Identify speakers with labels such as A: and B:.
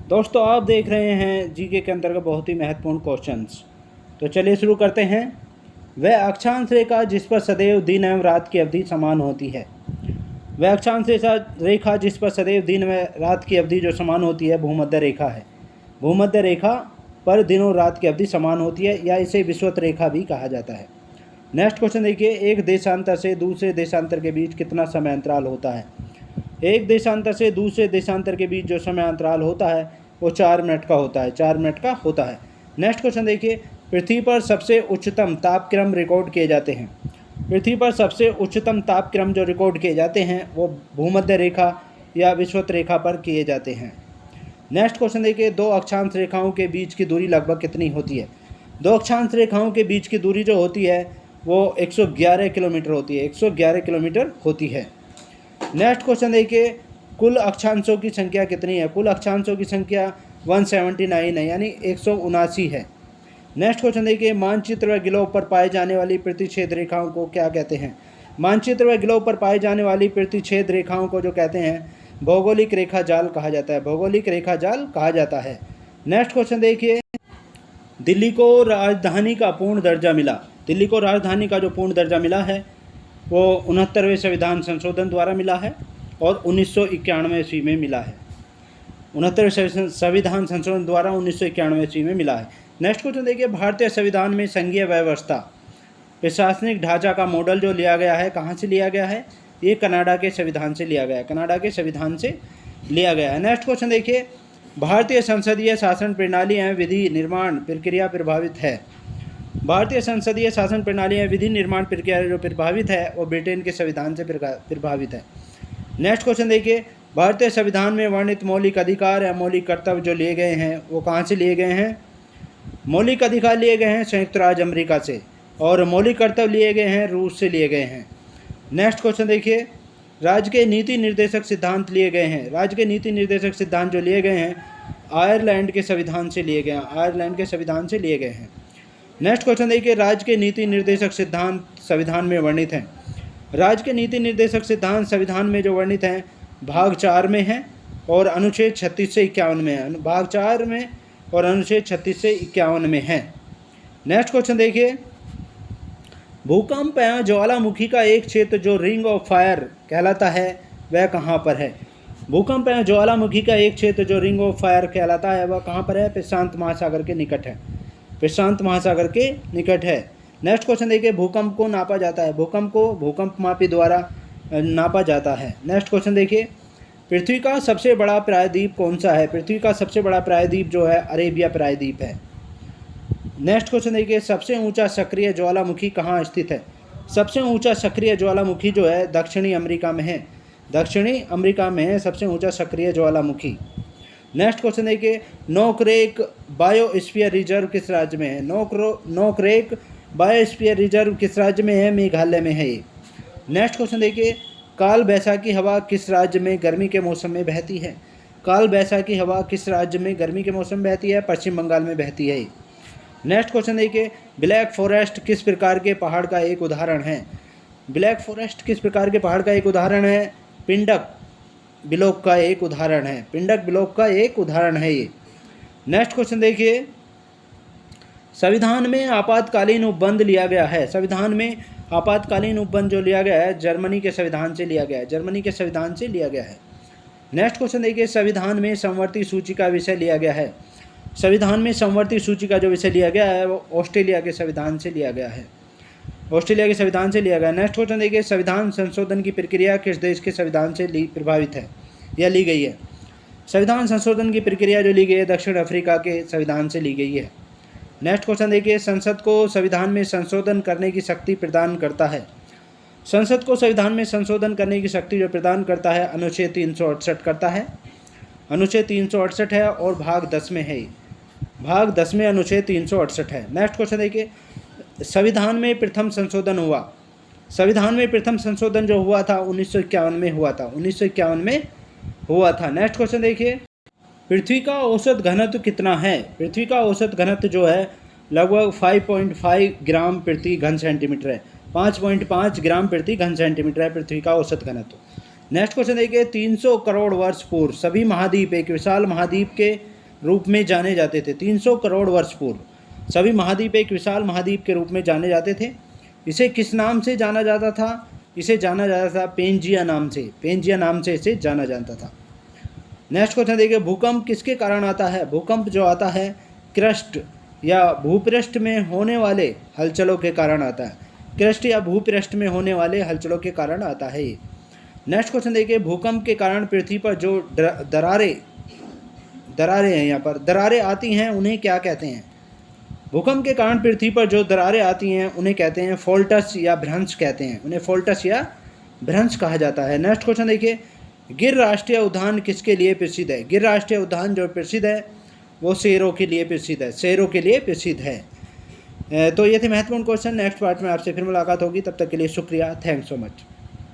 A: दोस्तों आप देख रहे हैं जीके के अंतर्गत बहुत ही महत्वपूर्ण क्वेश्चंस। तो चलिए शुरू करते हैं। वह अक्षांश रेखा जिस पर सदैव दिन एवं रात की अवधि समान होती है। वह अक्षांश रेखा जिस पर सदैव दिन व रात की अवधि जो समान होती है भूमध्य रेखा है। भूमध्य रेखा पर दिनों रात की अवधि समान होती है या इसे विषुवत रेखा भी कहा जाता है। नेक्स्ट क्वेश्चन देखिए, एक देशांतर से दूसरे देशांतर के बीच कितना समय अंतराल होता है। एक देशांतर से दूसरे देशांतर के बीच जो समय अंतराल होता है वो 4 मिनट का होता है। 4 मिनट का होता है। नेक्स्ट क्वेश्चन देखिए, पृथ्वी पर सबसे उच्चतम तापक्रम रिकॉर्ड किए जाते हैं। पृथ्वी पर सबसे उच्चतम तापक्रम जो रिकॉर्ड किए जाते हैं वो भूमध्य रेखा या विषुवत रेखा पर किए जाते हैं। नेक्स्ट क्वेश्चन देखिए, दो अक्षांश रेखाओं के बीच की दूरी लगभग कितनी होती है। दो अक्षांश रेखाओं के बीच की दूरी जो होती है वो 111 किलोमीटर होती है। 111 किलोमीटर होती है। नेक्स्ट क्वेश्चन देखिए, कुल अक्षांशों की संख्या कितनी है। कुल अक्षांशों की संख्या 179 है, यानी 179 है। नेक्स्ट क्वेश्चन देखिए, मानचित्र व ग्लोब पर पाए जाने वाली प्रतिच्छेद रेखाओं को क्या कहते हैं। मानचित्र व ग्लोब पर पाए जाने वाली प्रतिच्छेद रेखाओं को जो कहते हैं भौगोलिक रेखा जाल कहा जाता है। भौगोलिक रेखा जाल कहा जाता है। नेक्स्ट क्वेश्चन देखिए, दिल्ली को राजधानी का पूर्ण दर्जा मिला। दिल्ली को राजधानी का जो पूर्ण दर्जा मिला है वो 69वें संविधान संशोधन द्वारा मिला है और 1991 ईस्वी में मिला है। 69वें संविधान संशोधन द्वारा 1991 ईस्वी में मिला है। नेक्स्ट क्वेश्चन देखिए, भारतीय संविधान में संघीय व्यवस्था प्रशासनिक ढांचा का मॉडल जो लिया गया है कहाँ से लिया गया है। ये कनाडा के संविधान से लिया गया है। कनाडा के संविधान से लिया गया है। नेक्स्ट क्वेश्चन देखिए, भारतीय संसदीय शासन प्रणाली एवं विधि निर्माण प्रक्रिया प्रभावित है। भारतीय संसदीय शासन प्रणाली एवं विधि निर्माण प्रक्रिया जो प्रभावित है वो ब्रिटेन के संविधान से प्रभावित है। नेक्स्ट क्वेश्चन देखिए, भारतीय संविधान में वर्णित मौलिक अधिकार या मौलिक कर्तव्य जो लिए गए हैं वो कहाँ से लिए गए हैं। मौलिक अधिकार लिए गए हैं संयुक्त राज्य अमेरिका से और मौलिक कर्तव्य लिए गए हैं रूस से लिए गए हैं। नेक्स्ट क्वेश्चन देखिए, राज्य के नीति निर्देशक सिद्धांत लिए गए हैं। राज्य के नीति निर्देशक सिद्धांत जो लिए गए हैं आयरलैंड के संविधान से लिए गए हैं। आयरलैंड के संविधान से लिए गए हैं। नेक्स्ट क्वेश्चन देखिए, राज्य के नीति निर्देशक सिद्धांत संविधान में वर्णित हैं। राज्य के नीति निर्देशक सिद्धांत संविधान में जो वर्णित हैं भाग 4 में हैं और अनुच्छेद 36 से 51 में है। भाग 4 में और अनुच्छेद 36 से 51 में है। नेक्स्ट क्वेश्चन देखिए, भूकंप एवं ज्वालामुखी का एक क्षेत्र जो रिंग ऑफ फायर कहलाता है वह कहाँ पर है। भूकंप एवं ज्वालामुखी का एक क्षेत्र जो रिंग ऑफ फायर कहलाता है वह कहाँ पर है। प्रशांत महासागर के निकट है। प्रशांत महासागर के निकट है। नेक्स्ट क्वेश्चन देखिए, भूकंप को नापा जाता है। भूकंप को भूकंप मापी द्वारा नापा जाता है। नेक्स्ट क्वेश्चन देखिए, पृथ्वी का सबसे बड़ा प्रायद्वीप कौन सा है। पृथ्वी का सबसे बड़ा प्रायद्वीप जो है अरेबिया प्रायद्वीप है। नेक्स्ट क्वेश्चन देखिए, सबसे ऊंचा सक्रिय ज्वालामुखी कहाँ स्थित है। सबसे ऊंचा सक्रिय ज्वालामुखी जो है दक्षिणी अमेरिका में है। दक्षिणी अमेरिका में है सबसे ऊंचा सक्रिय ज्वालामुखी। नेक्स्ट क्वेश्चन देखिए, नोकरेक बायोस्फीयर रिजर्व किस राज्य में है। नोकरेक बायोस्फीयर रिजर्व किस राज्य में है। मेघालय में है ये। नेक्स्ट क्वेश्चन देखिए, काल बैसाखी हवा किस राज्य में गर्मी के मौसम में बहती है। काल बैसाखी हवा किस राज्य में गर्मी के मौसम में बहती है। पश्चिम बंगाल में बहती है। नेक्स्ट क्वेश्चन देखिए, ब्लैक फॉरेस्ट किस प्रकार के पहाड़ का एक उदाहरण है। ब्लैक फॉरेस्ट किस प्रकार के पहाड़ का एक उदाहरण है। पिंडक ब्लॉक का एक उदाहरण है। पिंडक ब्लॉक का एक उदाहरण है ये। नेक्स्ट क्वेश्चन देखिए, संविधान में आपातकालीन उपबंध लिया गया है। संविधान में आपातकालीन उपबंध जो लिया गया है जर्मनी के संविधान से लिया गया है। जर्मनी के संविधान से लिया गया है। नेक्स्ट क्वेश्चन देखिए, संविधान में समवर्ती सूची का विषय लिया गया है। संविधान में समवर्ती सूची का जो विषय लिया गया है वो ऑस्ट्रेलिया के संविधान से लिया गया है। ऑस्ट्रेलिया के संविधान से लिया गया। नेक्स्ट क्वेश्चन देखिए, संविधान संशोधन की प्रक्रिया किस देश के संविधान से प्रभावित है या ली गई है। संविधान संशोधन की प्रक्रिया जो ली गई है दक्षिण अफ्रीका के संविधान से ली गई है। नेक्स्ट क्वेश्चन देखिए, संसद को संविधान में संशोधन करने की शक्ति प्रदान करता है। संसद को संविधान में संशोधन करने की शक्ति जो प्रदान करता है अनुच्छेद 368 करता है। अनुच्छेद 368 है और भाग 10 में है। भाग 10 में अनुच्छेद 368 है। नेक्स्ट क्वेश्चन देखिए, संविधान में प्रथम संशोधन हुआ। संविधान में प्रथम संशोधन जो हुआ था 1951 में हुआ था। 1951 में हुआ था। नेक्स्ट क्वेश्चन देखिए, पृथ्वी का औसत घनत्व कितना है। पृथ्वी का औसत घनत्व जो है लगभग 5.5 ग्राम प्रति घन सेंटीमीटर है। 5.5 ग्राम प्रति घन सेंटीमीटर है पृथ्वी का औसत घनत्व। नेक्स्ट क्वेश्चन देखिए, 300 करोड़ वर्ष पूर्व सभी महाद्वीप एक विशाल महाद्वीप के रूप में जाने जाते थे। 300 करोड़ वर्ष पूर्व सभी महाद्वीप एक विशाल महाद्वीप के रूप में जाने जाते थे। इसे किस नाम से जाना जाता था? इसे जाना जाता था पेंजिया नाम से। पेंजिया नाम से इसे जाना जाता था। नेक्स्ट क्वेश्चन देखिए, भूकंप किसके कारण आता है? भूकंप जो आता है क्रस्ट या भूपृष्ठ में होने वाले हलचलों के कारण आता है। क्रस्ट या भूपृष्ठ में होने वाले हलचलों के कारण आता है ये। नेक्स्ट क्वेश्चन देखिए, भूकंप के कारण पृथ्वी पर जो दरारें हैं, यहाँ पर दरारें आती हैं उन्हें क्या कहते हैं? भूकंप के कारण पृथ्वी पर जो दरारें आती हैं उन्हें कहते हैं फोल्टस या भ्रंश कहते हैं। उन्हें फोल्टस या भ्रंश कहा जाता है। नेक्स्ट क्वेश्चन देखिए, गिर राष्ट्रीय उद्यान किसके लिए प्रसिद्ध है? गिर राष्ट्रीय उद्यान जो प्रसिद्ध है वो शेरों के लिए प्रसिद्ध है। शेरों के लिए प्रसिद्ध है। तो ये थे महत्वपूर्ण क्वेश्चन। नेक्स्ट पार्ट में आपसे फिर मुलाकात होगी, तब तक के लिए शुक्रिया। Thanks so much.